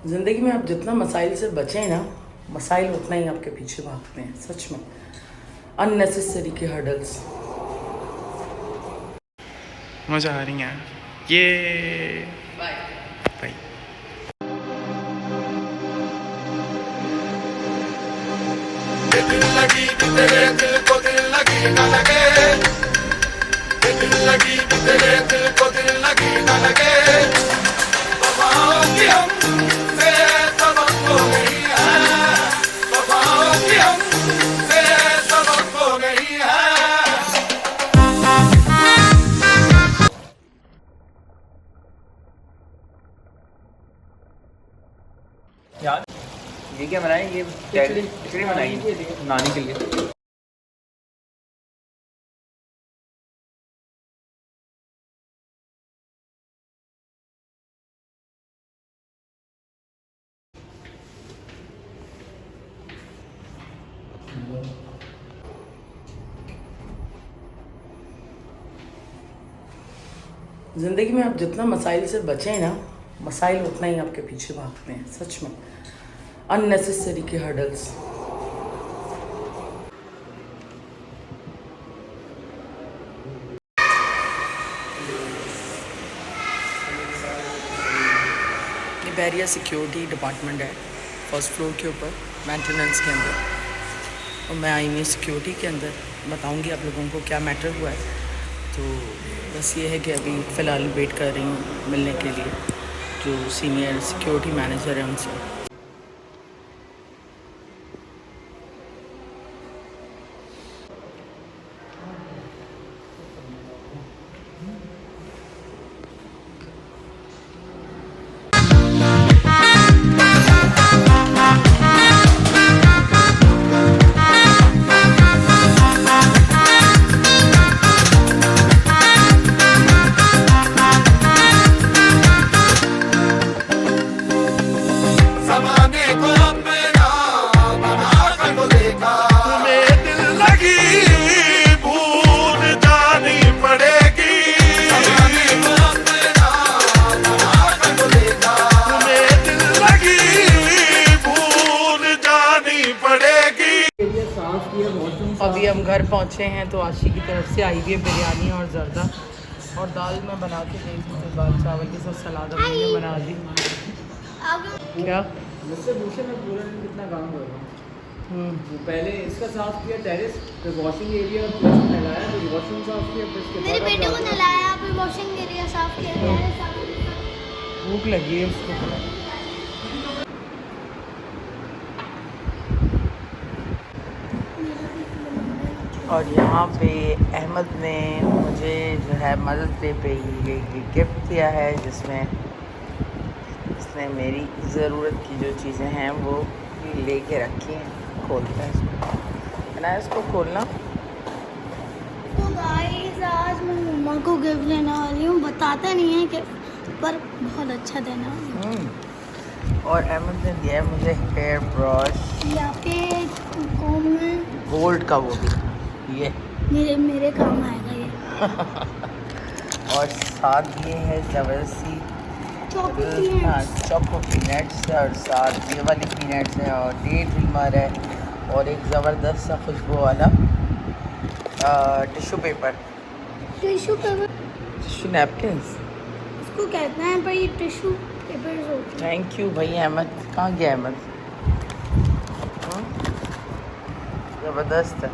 ज़िंदगी में आप जितना मसाइल से बचें ना, मसाइल उतना ही आपके पीछे भागते हैं। सच में अननेसेसरी के हर्डल्स। मज़ा आ रही है ये। बाय भाई दिल लगी तेरे दिल को दिल लगी न लगे, दिल लगी तेरे दिल को दिल लगी न लगे, वफाओं की हमसे सबक हो गई है, वफाओं की हमसे सबक हो गई है। यार ये क्या बनाए? ये खिचड़ी बनाई नानी के लिए। ज़िंदगी में आप जितना मसाइल से बचें ना, मसाइल उतना ही आपके पीछे भागते हैं। सच में अननेसेसरी के हर्डल्स। ये बैरिया सिक्योरिटी डिपार्टमेंट है, फर्स्ट फ्लोर के ऊपर मेंटेनेंस के अंदर। और मैं आई हुई सिक्योरिटी के अंदर, बताऊंगी आप लोगों को क्या मैटर हुआ है। तो बस ये है कि अभी फ़िलहाल वेट कर रही हूँ मिलने के लिए जो सीनियर सिक्योरिटी मैनेजर है उनसे। ज़माने को अपना बना कर तो देखा, तुम्हें दिल लगी भूल जानी पड़ेगी। ज़माने को अपना बना कर तो देखा, तुम्हें दिल लगी भूल जानी पड़ेगी। अभी हम घर पहुँचे हैं तो आशी की तरफ से आई हुई है बिरयानी और जर्दा, और दाल मैं बना के गई थी, तो दाल चावल के साथ सलाद अभी मैंने बना दी। क्या मुझसे पूछे मैं पूरे दिन कितना काम कर रहा हूँ। वो पहले इसका साफ किया टेरेस, फिर वॉशिंग एरिया प्लस नहलाया, फिर वॉशरूम साफ किया, फिर इसके मेरे बाद बेटे को नहलाया, फिर वॉशिंग एरिया साफ किया, भूख लगी है उसको। और यहाँ पे अहमद ने मुझे जो है मदर्स डे पे ये गिफ्ट दिया है, जिसमें इसने मेरी ज़रूरत की जो चीज़ें हैं वो लेके रखी हैं। खोलते हैं इसको, है ना, इसको खोलना। तो गाइस आज मैं मम्मा को गिफ्ट देने वाली हूँ, बताता नहीं है कि पर बहुत अच्छा देना है। और अहमद ने दिया है मुझे हेयर ब्रश, यहाँ पे कॉम में गोल्ड का, वो भी ये मेरे काम आएगा ये। और साथ ये है ज़बरदस्ती चॉकलेट चॉको पीनट्स, और साथ ये वाली पीनट्स है, और डे ड्रीमर है, और एक ज़बरदस्त सा खुशबू वाला tissue paper, tissue paper tissue napkins इसको कहते हैं, पर ये टिश्यू पेपर होते हैं। थैंक यू भाई अहमद। कहाँ गया अहमद? ज़बरदस्त है।